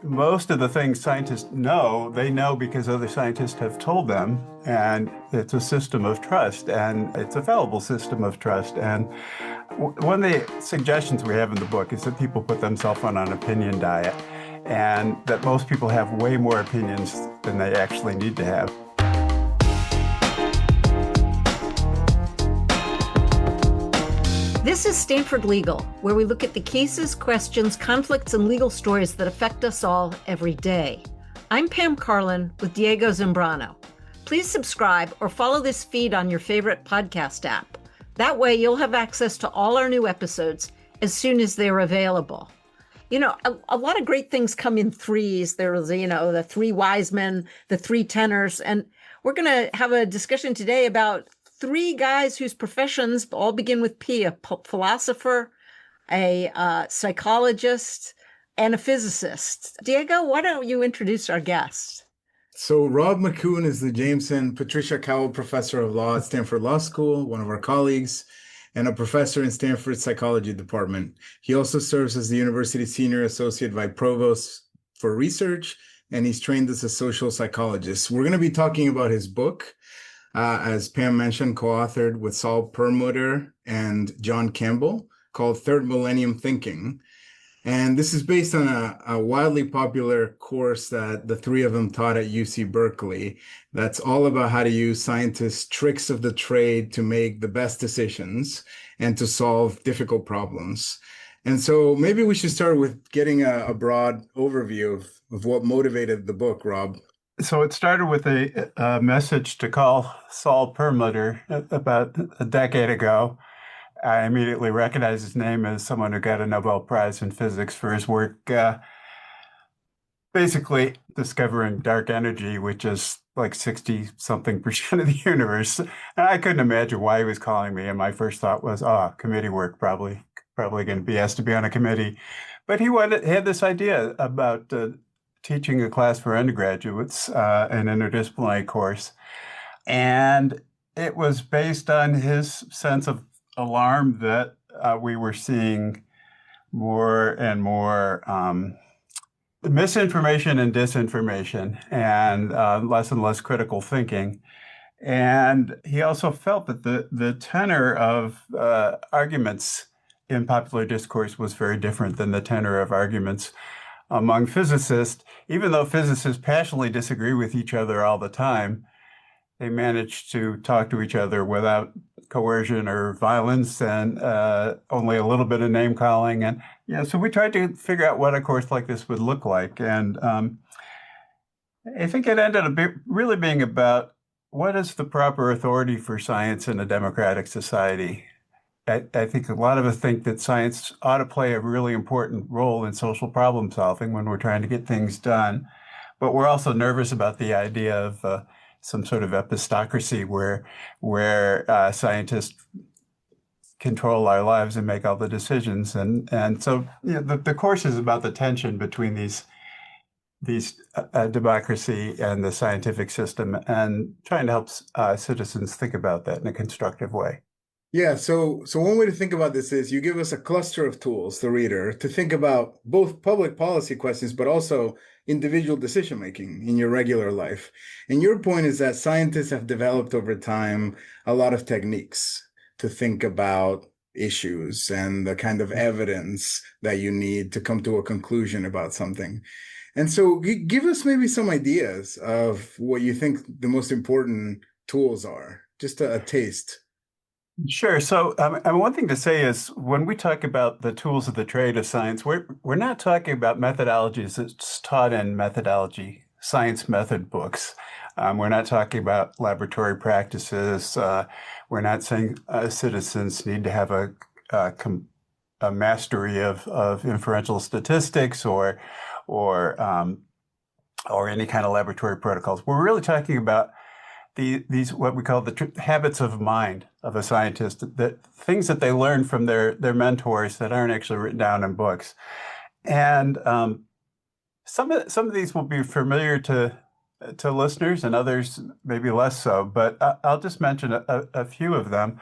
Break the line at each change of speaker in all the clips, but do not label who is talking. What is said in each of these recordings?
most of the things scientists know, they know because other scientists have told them. And it's a system of trust, and it's a fallible system of trust. And one of the suggestions we have in the book is that people put themselves on an opinion diet, and that most people have way more opinions than they actually need to have.
This is Stanford Legal, where we look at the cases, questions, conflicts, and legal stories that affect us all every day. I'm Pam Carlin with Diego Zambrano. Please subscribe or follow this feed on your favorite podcast app. That way you'll have access to all our new episodes as soon as they're available. You know, a lot of great things come in threes. There's, the three wise men, the three tenors, and we're going to have a discussion today about three guys whose professions all begin with P: a philosopher, a psychologist, and a physicist. Diego, why don't you introduce our guests?
So Rob MacCoun is the James and Patricia Kowal Professor of Law at Stanford Law School, one of our colleagues, and a professor in Stanford's Psychology Department. He also serves as the university's Senior Associate Vice Provost for Research, and he's trained as a social psychologist. We're going to be talking about his book, as Pam mentioned, co-authored with Saul Perlmutter and John Campbell, called Third Millennium Thinking. And this is based on a wildly popular course that the three of them taught at UC Berkeley. That's all about how to use scientists' tricks of the trade to make the best decisions and to solve difficult problems. And so maybe we should start with getting a broad overview of what motivated the book, Rob.
So it started with a message to call Saul Perlmutter about a decade ago. I immediately recognized his name as someone who got a Nobel Prize in physics for his work basically discovering dark energy, which is like 60-something% of the universe. And I couldn't imagine why he was calling me. And my first thought was, committee work, probably going to be asked to be on a committee. But he had this idea about teaching a class for undergraduates, an interdisciplinary course. And it was based on his sense of alarm that we were seeing more and more misinformation and disinformation, and less critical thinking. And he also felt that the tenor of arguments in popular discourse was very different than the tenor of arguments among physicists. Even though physicists passionately disagree with each other all the time, they manage to talk to each other without coercion or violence, and only a little bit of name calling. And so we tried to figure out what a course like this would look like. And I think it ended up really being about what is the proper authority for science in a democratic society. I think a lot of us think that science ought to play a really important role in social problem solving when we're trying to get things done. But we're also nervous about the idea of some sort of epistocracy where scientists control our lives and make all the decisions. And so the course is about the tension between these democracy and the scientific system, and trying to help citizens think about that in a constructive way.
Yeah, so one way to think about this is you give us a cluster of tools, the reader, to think about both public policy questions, but also individual decision-making in your regular life. And your point is that scientists have developed over time a lot of techniques to think about issues and the kind of evidence that you need to come to a conclusion about something. And so give us maybe some ideas of what you think the most important tools are, just a taste.
Sure. So one thing to say is when we talk about the tools of the trade of science, we're not talking about methodologies that's taught in methodology science method books. We're not talking about laboratory practices. We're not saying citizens need to have a mastery of inferential statistics or any kind of laboratory protocols. We're really talking about these what we call the habits of mind of a scientist, that things that they learn from their mentors that aren't actually written down in books. And some of these will be familiar to listeners, and others maybe less so, but I'll just mention a few of them.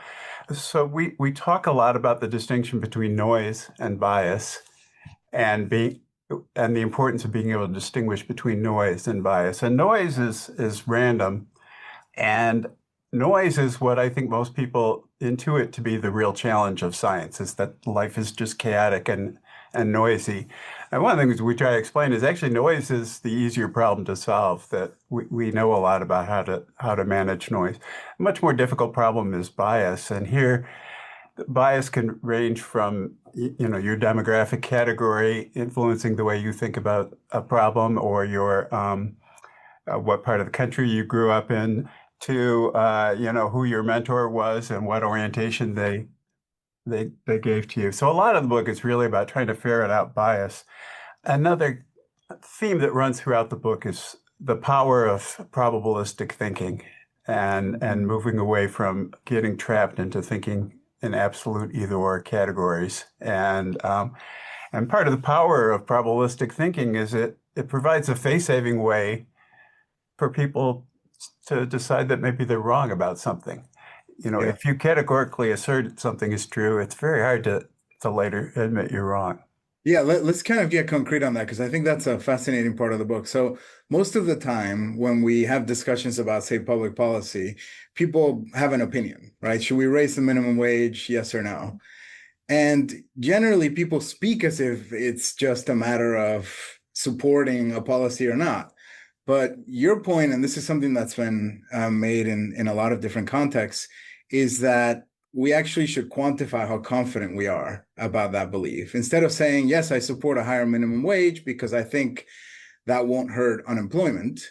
So we talk a lot about the distinction between noise and bias, and and the importance of being able to distinguish between noise and bias. And noise is random, and noise is what I think most people intuit to be the real challenge of science, is that life is just chaotic and noisy. And one of the things we try to explain is actually noise is the easier problem to solve, that we know a lot about how to manage noise. A much more difficult problem is bias. And here, bias can range from your demographic category influencing the way you think about a problem, or your what part of the country you grew up in, to who your mentor was and what orientation they gave to you. So a lot of the book is really about trying to ferret out bias. Another theme that runs throughout the book is the power of probabilistic thinking, and moving away from getting trapped into thinking in absolute either-or categories. And part of the power of probabilistic thinking is it provides a face-saving way for people to decide that maybe they're wrong about something.
Yeah.
If you categorically assert something is true, it's very hard to later admit you're wrong.
Yeah, let's kind of get concrete on that, because I think that's a fascinating part of the book. So most of the time when we have discussions about, say, public policy, people have an opinion, right? Should we raise the minimum wage? Yes or no? And generally people speak as if it's just a matter of supporting a policy or not. But your point, and this is something that's been made in a lot of different contexts, is that we actually should quantify how confident we are about that belief. Instead of saying, yes, I support a higher minimum wage because I think that won't hurt unemployment,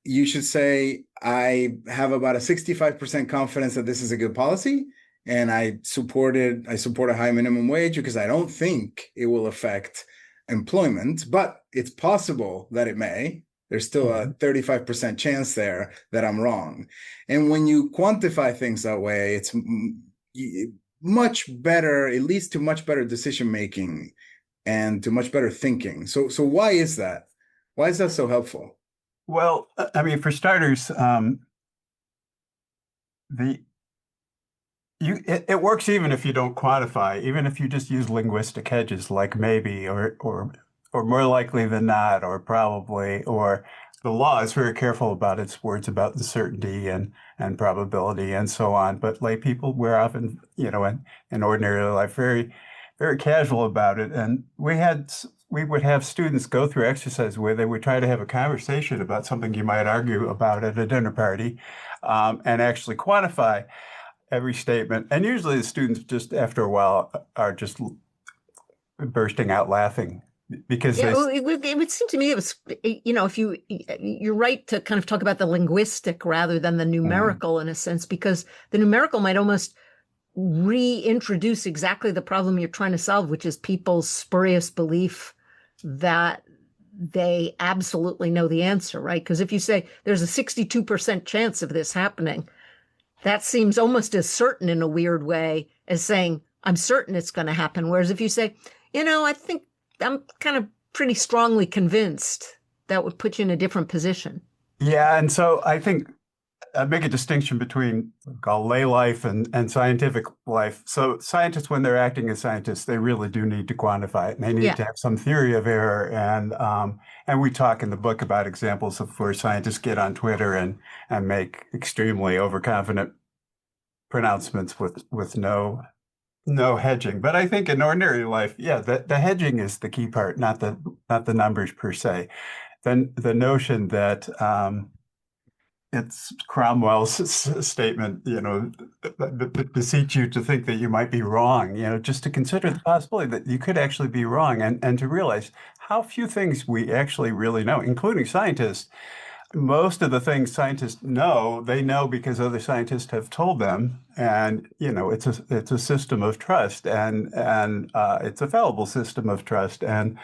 you should say, I have about a 65% confidence that this is a good policy, and I support a high minimum wage because I don't think it will affect employment, but it's possible that it may. There's still a 35% chance there that I'm wrong. And when you quantify things that way, it's much better, it leads to much better decision making and to much better thinking. So why is that? Why is that so helpful?
Well, I mean, for starters, it works even if you don't quantify, even if you just use linguistic hedges like maybe or more likely than not, or probably, or the law is very careful about its words about uncertainty and probability and so on. But lay people, we're often, in ordinary life, very, very casual about it. And we would have students go through exercises where they would try to have a conversation about something you might argue about at a dinner party, and actually quantify every statement. And usually the students, just after a while, are just bursting out laughing. Because
it would seem to me it was, if you're right to kind of talk about the linguistic rather than the numerical in a sense, because the numerical might almost reintroduce exactly the problem you're trying to solve, which is people's spurious belief that they absolutely know the answer, right? Because if you say there's a 62% chance of this happening, that seems almost as certain in a weird way as saying, I'm certain it's going to happen. Whereas if you say, I think I'm kind of pretty strongly convinced, that would put you in a different position.
Yeah, and so I think I make a distinction between lay life and scientific life. So scientists, when they're acting as scientists, they really do need to quantify it, and they need to have some theory of error. And we talk in the book about examples of where scientists get on Twitter and make extremely overconfident pronouncements with no hedging. But I think in ordinary life, the hedging is the key part, not the numbers per se. Then the notion that it's Cromwell's statement, beseech you to think that you might be wrong, just to consider the possibility that you could actually be wrong, and to realize how few things we actually really know, including scientists. Most of the things scientists know, they know because other scientists have told them, and it's a system of trust, and it's a fallible system of trust. And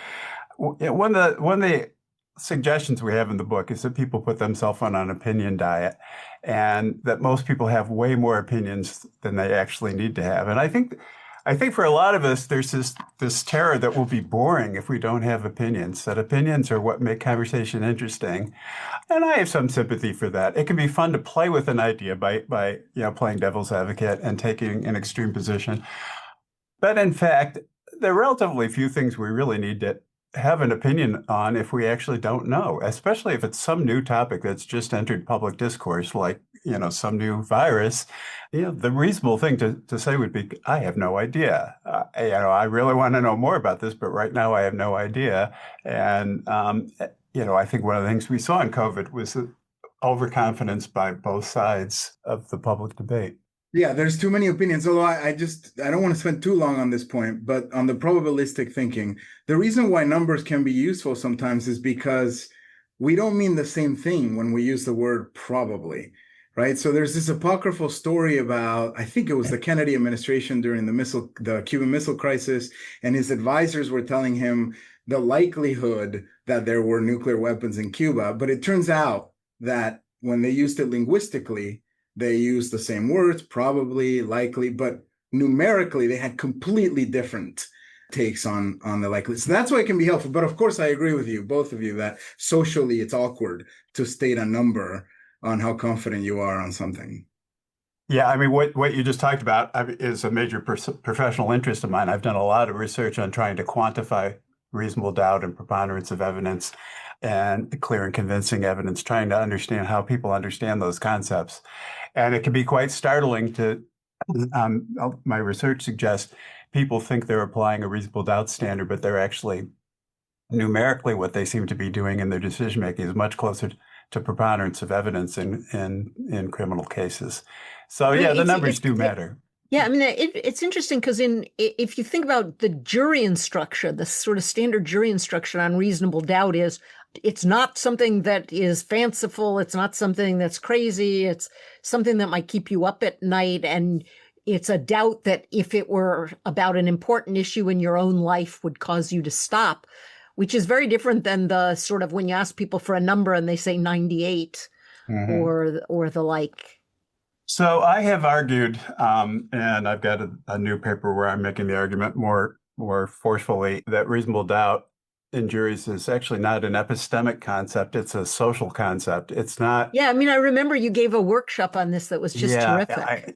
one of the suggestions we have in the book is that people put themselves on an opinion diet, and that most people have way more opinions than they actually need to have. And I think for a lot of us, there's this terror that we'll be boring if we don't have opinions, that opinions are what make conversation interesting. And I have some sympathy for that. It can be fun to play with an idea by playing devil's advocate and taking an extreme position. But in fact, there are relatively few things we really need have an opinion on if we actually don't know, especially if it's some new topic that's just entered public discourse, like, some new virus. The reasonable thing to say would be, I have no idea. I really want to know more about this, but right now I have no idea. And, I think one of the things we saw in COVID was overconfidence by both sides of the public debate.
Yeah, there's too many opinions. Although I don't want to spend too long on this point, but on the probabilistic thinking, the reason why numbers can be useful sometimes is because we don't mean the same thing when we use the word probably, right? So there's this apocryphal story about, I think it was the Kennedy administration during the Cuban Missile Crisis, and his advisors were telling him the likelihood that there were nuclear weapons in Cuba. But it turns out that when they used it linguistically, they used the same words, probably, likely, but numerically, they had completely different takes on the likelihood. So that's why it can be helpful. But of course, I agree with you, both of you, that socially it's awkward to state a number on how confident you are on something.
Yeah, I mean, what you just talked about is a major professional interest of mine. I've done a lot of research on trying to quantify reasonable doubt and preponderance of evidence and clear and convincing evidence, trying to understand how people understand those concepts. And it can be quite startling my research suggests people think they're applying a reasonable doubt standard, but they're actually numerically what they seem to be doing in their decision making is much closer to preponderance of evidence in criminal cases. So yeah, the numbers do matter.
Yeah, I mean, it's interesting because if you think about the jury instruction, the sort of standard jury instruction on reasonable doubt is it's not something that is fanciful. It's not something that's crazy. It's something that might keep you up at night. And it's a doubt that if it were about an important issue in your own life would cause you to stop, which is very different than the sort of when you ask people for a number and they say 98 or the like.
So I have argued, and I've got a new paper where I'm making the argument more forcefully, that reasonable doubt in juries is actually not an epistemic concept. It's a social concept. It's not.
Yeah, I mean, I remember you gave a workshop on this that was just terrific.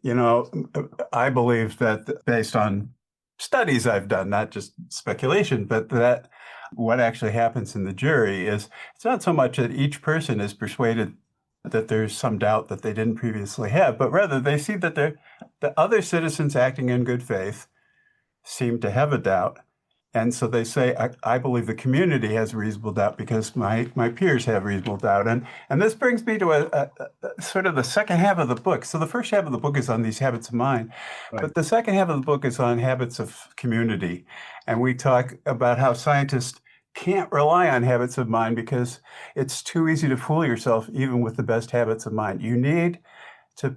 I believe that based on studies I've done, not just speculation, but that what actually happens in the jury is it's not so much that each person is persuaded that there's some doubt that they didn't previously have, but rather they see that the other citizens acting in good faith seem to have a doubt. And so they say, I believe the community has reasonable doubt because my peers have reasonable doubt. And this brings me to a sort of the second half of the book. So the first half of the book is on these habits of mind, right, but the second half of the book is on habits of community. And we talk about how scientists can't rely on habits of mind because it's too easy to fool yourself, even with the best habits of mind. You need to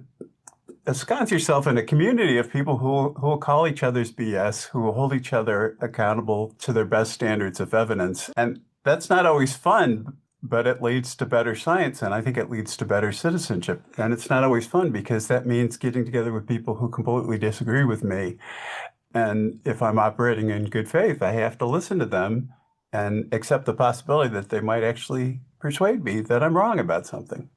ensconce yourself in a community of people who will call each other's BS, who will hold each other accountable to their best standards of evidence. And that's not always fun, but it leads to better science. And I think it leads to better citizenship. And it's not always fun because that means getting together with people who completely disagree with me. And if I'm operating in good faith, I have to listen to them and accept the possibility that they might actually persuade me that I'm wrong about something.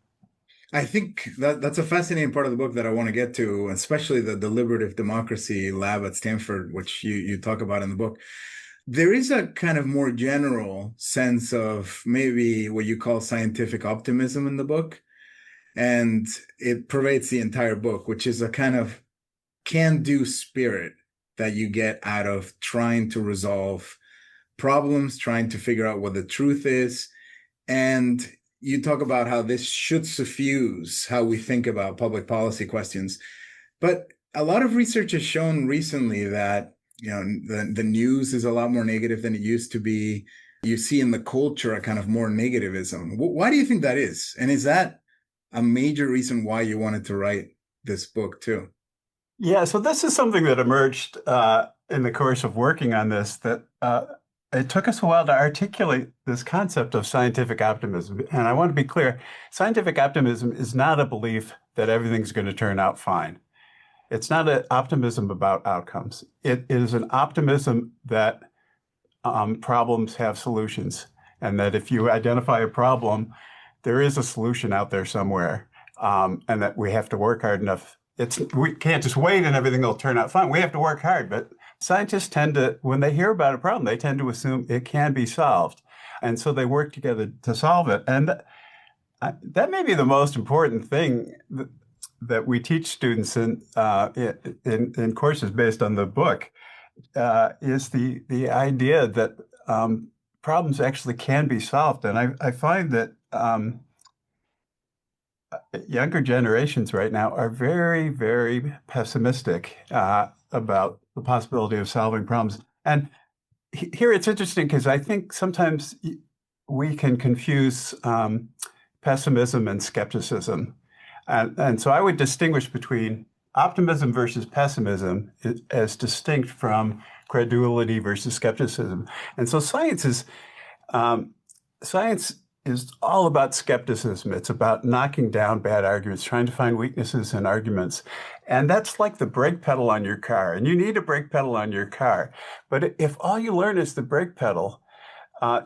I think that's a fascinating part of the book that I want to get to, especially the deliberative democracy lab at Stanford, which you talk about in the book. There is a kind of more general sense of maybe what you call scientific optimism in the book. And it pervades the entire book, which is a kind of can-do spirit that you get out of trying to resolve problems, trying to figure out what the truth is. And you talk about how this should suffuse how we think about public policy questions. But a lot of research has shown recently that the news is a lot more negative than it used to be. You see in the culture a kind of more negativism. Why do you think that is? And is that a major reason why you wanted to write this book too?
Yeah, so this is something that emerged in the course of working on this, that it took us a while to articulate this concept of scientific optimism. And I want to be clear, scientific optimism is not a belief that everything's going to turn out fine. It's not an optimism about outcomes. It is an optimism that problems have solutions, and that if you identify a problem, there is a solution out there somewhere, and that we have to work hard enough. We can't just wait and everything will turn out fine. We have to work hard, but Scientists tend to, when they hear about a problem, they tend to assume it can be solved. And so they work together to solve it. And that may be the most important thing that we teach students in courses based on the book, is the idea that problems actually can be solved. And I find that younger generations right now are very, very pessimistic about the possibility of solving problems. And here it's interesting because I think sometimes we can confuse pessimism and skepticism. And so I would distinguish between optimism versus pessimism as distinct from credulity versus skepticism. And so science is all about skepticism. It's about knocking down bad arguments, trying to find weaknesses in arguments. And that's like the brake pedal on your car. And you need a brake pedal on your car. But if all you learn is the brake pedal,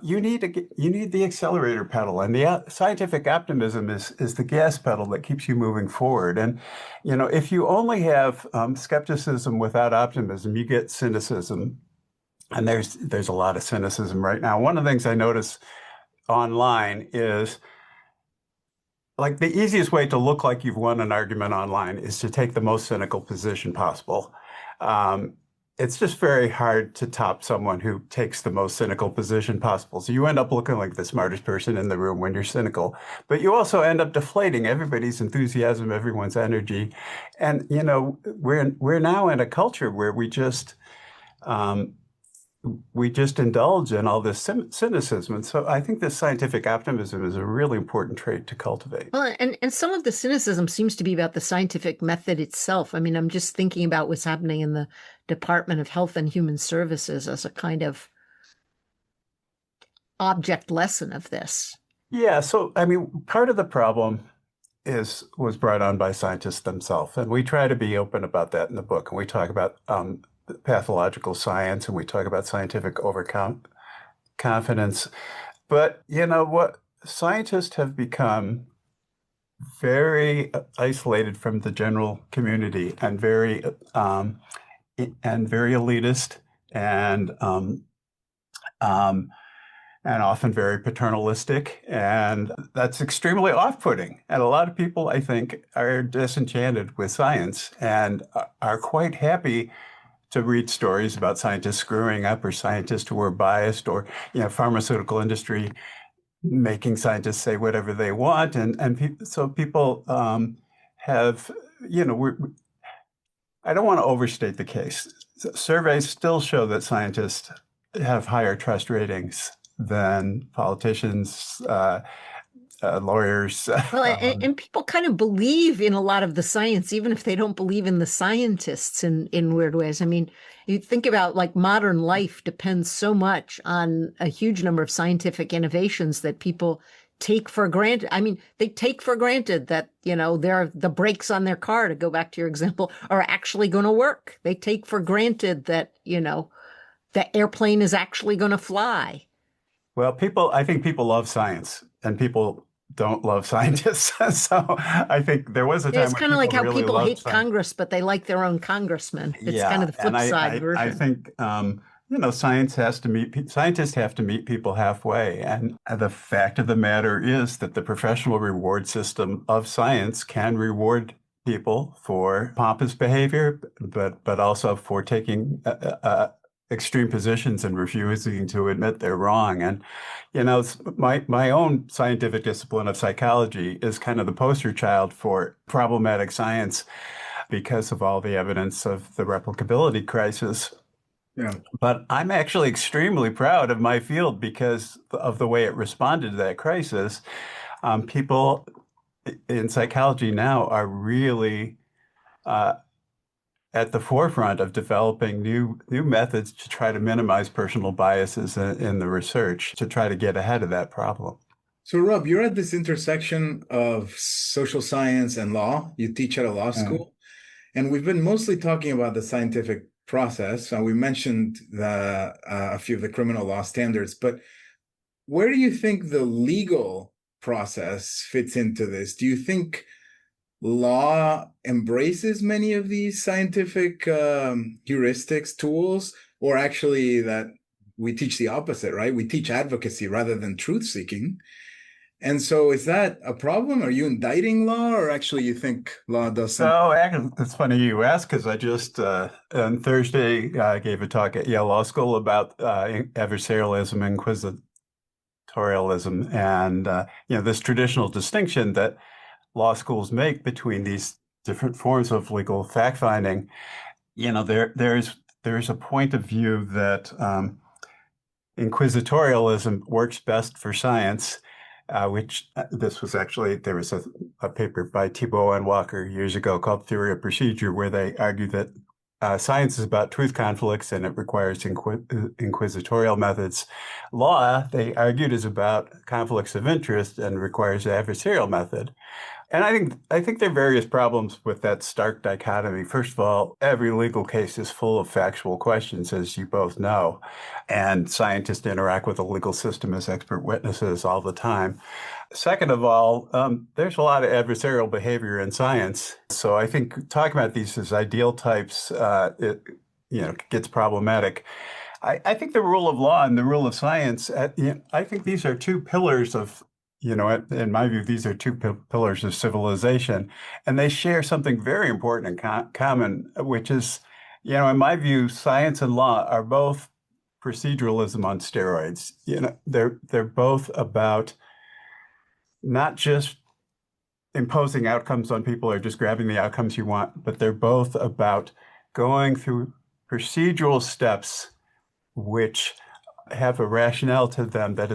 you need the accelerator pedal. And the scientific optimism is the gas pedal that keeps you moving forward. And, if you only have skepticism without optimism, you get cynicism. And there's a lot of cynicism right now. One of the things I notice online is, like, the easiest way to look like you've won an argument online is to take the most cynical position possible. It's just very hard to top someone who takes the most cynical position possible. So you end up looking like the smartest person in the room when you're cynical, but you also end up deflating everybody's enthusiasm, everyone's energy. And, we're now in a culture where we just indulge in all this cynicism. And so I think this scientific optimism is a really important trait to cultivate.
Well, and some of the cynicism seems to be about the scientific method itself. I mean, I'm just thinking about what's happening in the Department of Health and Human Services as a kind of object lesson of this.
Yeah. So, I mean, part of the problem was brought on by scientists themselves. And we try to be open about that in the book. And we talk about pathological science, and we talk about scientific overconfidence. But what? Scientists have become very isolated from the general community and very elitist and often very paternalistic, and that's extremely off-putting. And a lot of people, I think, are disenchanted with science and are quite happy to read stories about scientists screwing up, or scientists who are biased, or pharmaceutical industry making scientists say whatever they want, so people have I don't want to overstate the case. Surveys still show that scientists have higher trust ratings than politicians, lawyers.
Well, and people kind of believe in a lot of the science, even if they don't believe in the scientists in weird ways. I mean, you think about, like, modern life depends so much on a huge number of scientific innovations that people take for granted. I mean, they take for granted that, the brakes on their car, to go back to your example, are actually going to work. They take for granted that, the airplane is actually going to fly.
Well, I think people love science, and people don't love scientists. So I think there was a time
it's kind of like how
really
people hate
science.
Congress, but they like their own congressman. It's kind of the flip side version.
I think scientists have to meet people halfway. And the fact of the matter is that the professional reward system of science can reward people for pompous behavior, but also for taking extreme positions and refusing to admit they're wrong. And my own scientific discipline of psychology is kind of the poster child for problematic science because of all the evidence of the replicability crisis.
Yeah.
But I'm actually extremely proud of my field because of the way it responded to that crisis. People in psychology now are really at the forefront of developing new methods to try to minimize personal biases in the research, to try to get ahead of that problem.
So, Rob, you're at this intersection of social science and law. You teach at a law school, and we've been mostly talking about the scientific process. We mentioned a few of the criminal law standards, but where do you think the legal process fits into this? Do you think law embraces many of these scientific heuristics, tools, or actually that we teach the opposite, right? We teach advocacy rather than truth seeking. And so is that a problem? Are you indicting law, or actually you think law does something?
So actually, it's funny you ask because I just on Thursday gave a talk at Yale Law School about adversarialism, inquisitorialism, and this traditional distinction that law schools make between these different forms of legal fact finding. There's a point of view that inquisitorialism works best for science, which this was actually, there was a paper by Thibault and Walker years ago called Theory of Procedure, where they argue that science is about truth conflicts and it requires inquisitorial methods. Law, they argued, is about conflicts of interest and requires an adversarial method. And I think there are various problems with that stark dichotomy. First of all, every legal case is full of factual questions, as you both know, and scientists interact with the legal system as expert witnesses all the time. Second of all, there's a lot of adversarial behavior in science. So I think talking about these as ideal types, gets problematic. I think the rule of law and the rule of science, I think these are two pillars of in my view, these are two pillars of civilization, and they share something very important in common, which is, in my view, science and law are both proceduralism on steroids. They're both about not just imposing outcomes on people or just grabbing the outcomes you want, but they're both about going through procedural steps which have a rationale to them that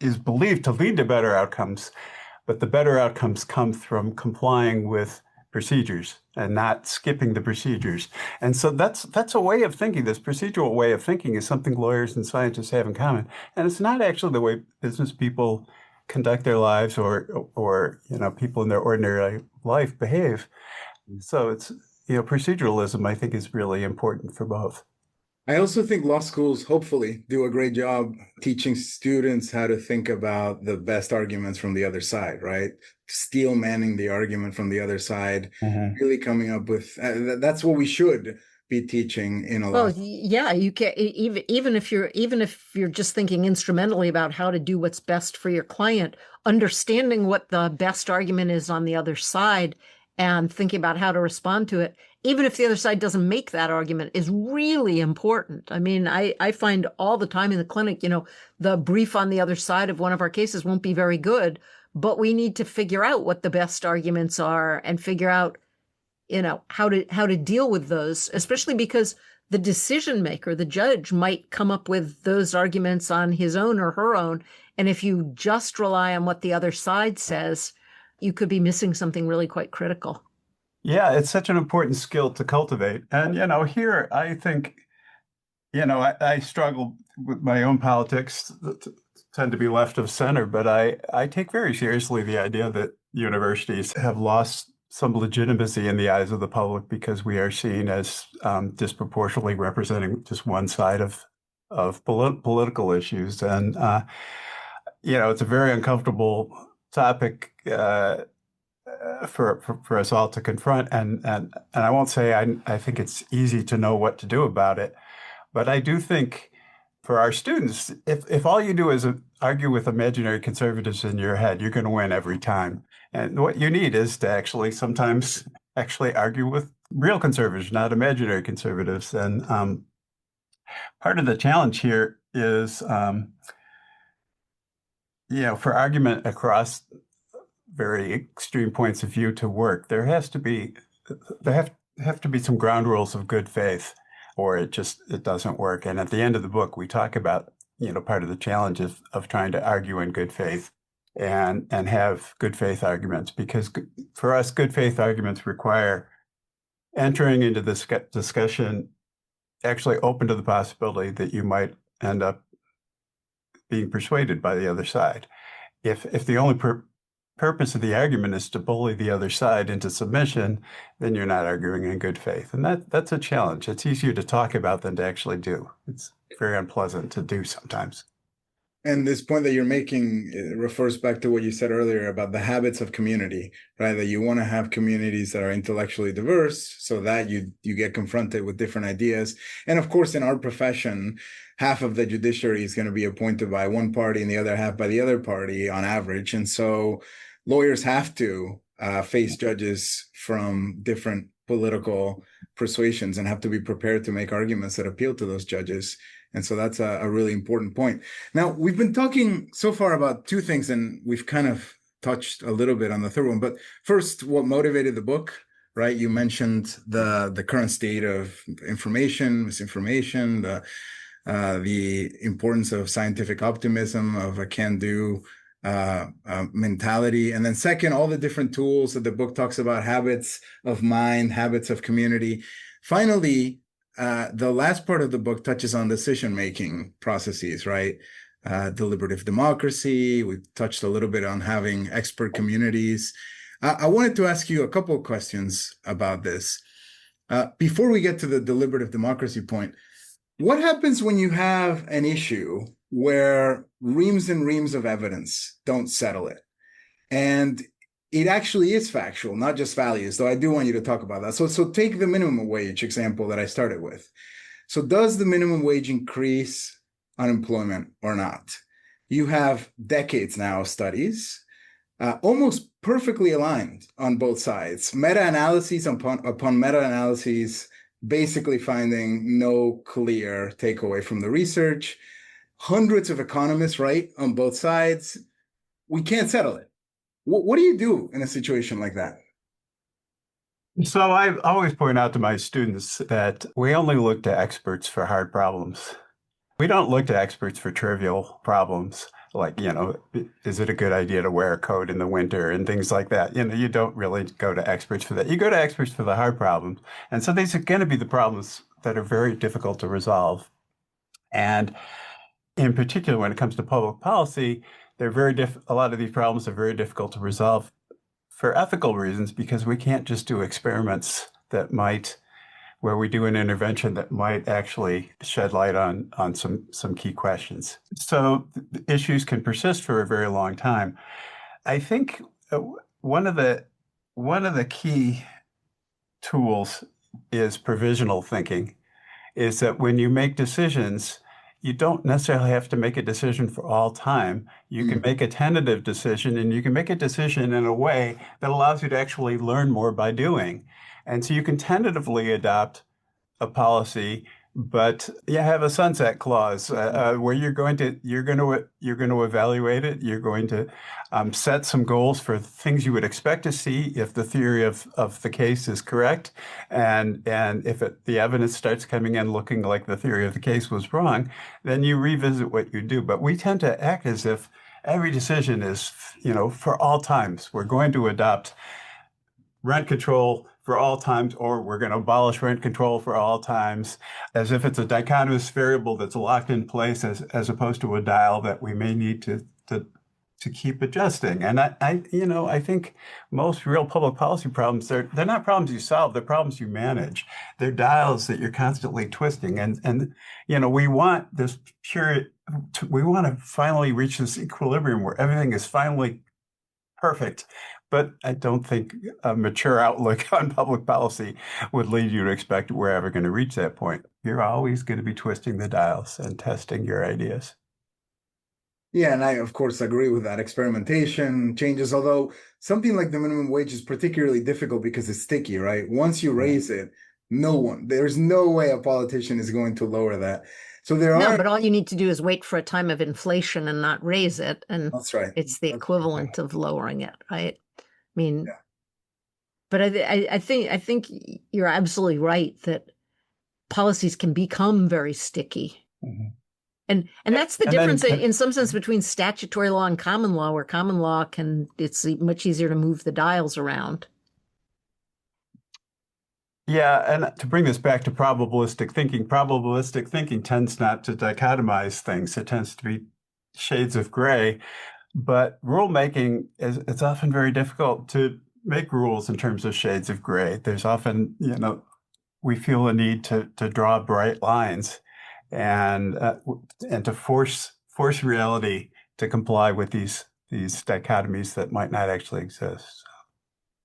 is believed to lead to better outcomes, but the better outcomes come from complying with procedures and not skipping the procedures. And so that's a way of thinking. This procedural way of thinking is something lawyers and scientists have in common. And it's not actually the way business people conduct their lives or people in their ordinary life behave. So it's, proceduralism, I think, is really important for both.
I also think law schools hopefully do a great job teaching students how to think about the best arguments from the other side, right? Steel manning the argument from the other side, really coming up with that's what we should be teaching in a law.
Well, yeah, you can even if you're just thinking instrumentally about how to do what's best for your client, understanding what the best argument is on the other side and thinking about how to respond to it, even if the other side doesn't make that argument, is really important. I mean, I find all the time in the clinic, the brief on the other side of one of our cases won't be very good, but we need to figure out what the best arguments are and figure out, how to deal with those, especially because the decision maker, the judge, might come up with those arguments on his own or her own. And if you just rely on what the other side says, you could be missing something really quite critical.
Yeah, it's such an important skill to cultivate. And, here I think, I struggle with my own politics that tend to be left of center, but I take very seriously the idea that universities have lost some legitimacy in the eyes of the public because we are seen as disproportionately representing just one side of political issues. And, it's a very uncomfortable topic for us all to confront. And I won't say I think it's easy to know what to do about it, but I do think for our students, if all you do is argue with imaginary conservatives in your head, you're going to win every time. And what you need is to sometimes argue with real conservatives, not imaginary conservatives. And part of the challenge here is, for argument across very extreme points of view to work, there have to be some ground rules of good faith, or it doesn't work. And at the end of the book, we talk about part of the challenge of trying to argue in good faith and have good faith arguments, because for us, good faith arguments require entering into this discussion actually open to the possibility that you might end up being persuaded by the other side. If the only purpose of the argument is to bully the other side into submission, then you're not arguing in good faith. And that's a challenge. It's easier to talk about than to actually do. It's very unpleasant to do sometimes.
And this point that you're making refers back to what you said earlier about the habits of community, right? That you want to have communities that are intellectually diverse so that you get confronted with different ideas. And of course, in our profession, half of the judiciary is going to be appointed by one party and the other half by the other party on average. And so lawyers have to face judges from different political persuasions and have to be prepared to make arguments that appeal to those judges. And so that's a really important point. Now, we've been talking so far about two things, and we've kind of touched a little bit on the third one. But first, what motivated the book, right? You mentioned the current state of information, misinformation, the importance of scientific optimism, of a can-do mentality. And then second, all the different tools that the book talks about, habits of mind, habits of community. Finally, the last part of the book touches on decision-making processes, right? Deliberative democracy. We touched a little bit on having expert communities. I wanted to ask you a couple of questions about this. Before we get to the deliberative democracy point, what happens when you have an issue where reams and reams of evidence don't settle it? And it actually is factual, not just values, though I do want you to talk about that. So take the minimum wage example that I started with. So does the minimum wage increase unemployment or not? You have decades now of studies, almost perfectly aligned on both sides. Meta-analyses upon meta-analyses, basically finding no clear takeaway from the research. Hundreds of economists, right, on both sides. We can't settle it. What do you do in a situation like that?
So I always point out to my students that we only look to experts for hard problems. We don't look to experts for trivial problems, like, is it a good idea to wear a coat in the winter and things like that. You don't really go to experts for that. You go to experts for the hard problems. And so these are going to be the problems that are very difficult to resolve. And in particular, when it comes to public policy, a lot of these problems are very difficult to resolve for ethical reasons, because we can't just do experiments where we do an intervention that might actually shed light on some key questions. So issues can persist for a very long time. I think one of the key tools is provisional thinking, is that when you make decisions, you don't necessarily have to make a decision for all time. You can make a tentative decision, and you can make a decision in a way that allows you to actually learn more by doing. And so you can tentatively adopt a policy, but you have a sunset clause where you're going to evaluate it. You're going to set some goals for things you would expect to see if the theory of the case is correct, and if the evidence starts coming in looking like the theory of the case was wrong, then you revisit what you do. But we tend to act as if every decision is, for all times. We're going to adopt rent control for all times, or we're going to abolish rent control for all times, as if it's a dichotomous variable that's locked in place, as opposed to a dial that we may need to keep adjusting. And I think most real public policy problems, they're not problems you solve, they're problems you manage. They're dials that you're constantly twisting. And we want we want to finally reach this equilibrium where everything is finally perfect. But I don't think a mature outlook on public policy would lead you to expect we're ever going to reach that point. You're always going to be twisting the dials and testing your ideas.
Yeah, and I, of course, agree with that. Experimentation changes, although something like the minimum wage is particularly difficult because it's sticky, right? Once you raise it, there's no way a politician is going to lower that. So
No, but all you need to do is wait for a time of inflation and not raise it. And
that's right.
It's the equivalent of lowering it, right? I mean,
Yeah.
but I think you're absolutely right that policies can become very sticky.
Mm-hmm.
And that's the difference in some sense between statutory law and common law, where common law it's much easier to move the dials around.
Yeah, and to bring this back to probabilistic thinking tends not to dichotomize things. It tends to be shades of gray. But rulemaking it's often very difficult to make rules in terms of shades of gray. There's often, we feel a need to draw bright lines and to force force reality to comply with these dichotomies that might not actually exist.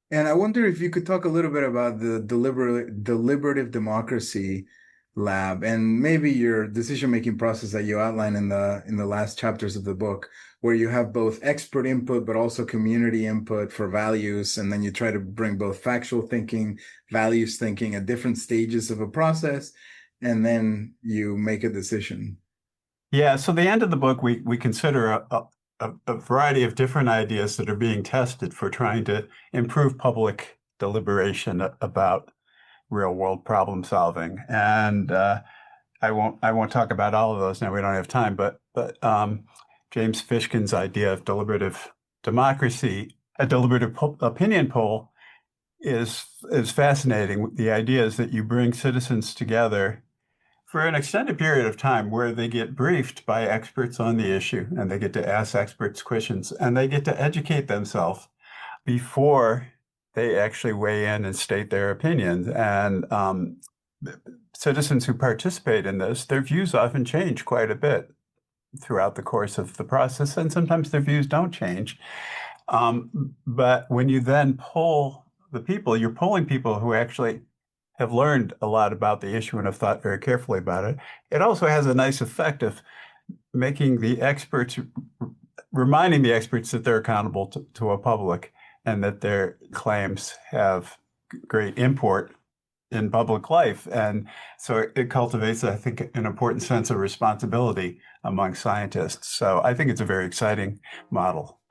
And I wonder if you could talk a little bit about the deliberative democracy lab and maybe your decision-making process that you outline in the last chapters of the book, where you have both expert input but also community input for values, and then you try to bring both factual thinking, values thinking at different stages of a process, and then you make a decision.
Yeah, so the end of the book, we consider a variety of different ideas that are being tested for trying to improve public deliberation about real world problem solving. And I won't talk about all of those now. We don't have time. But James Fishkin's idea of deliberative democracy, a deliberative opinion poll, is fascinating. The idea is that you bring citizens together for an extended period of time where they get briefed by experts on the issue, and they get to ask experts questions, and they get to educate themselves before they actually weigh in and state their opinions. And citizens who participate in this, their views often change quite a bit throughout the course of the process, and sometimes their views don't change. But when you then poll the people, you're polling people who actually have learned a lot about the issue and have thought very carefully about it. It also has a nice effect of making the experts, reminding the experts that they're accountable to a public and that their claims have great import in public life. And so it cultivates, I think, an important sense of responsibility among scientists. So I think it's a very exciting model.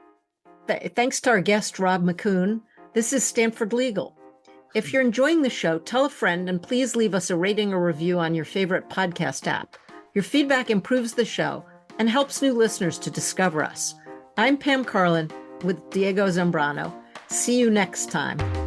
Thanks to our guest, Rob MacCoun. This is Stanford Legal. If you're enjoying the show, tell a friend and please leave us a rating or review on your favorite podcast app. Your feedback improves the show and helps new listeners to discover us. I'm Pam Carlin with Diego Zambrano. See you next time.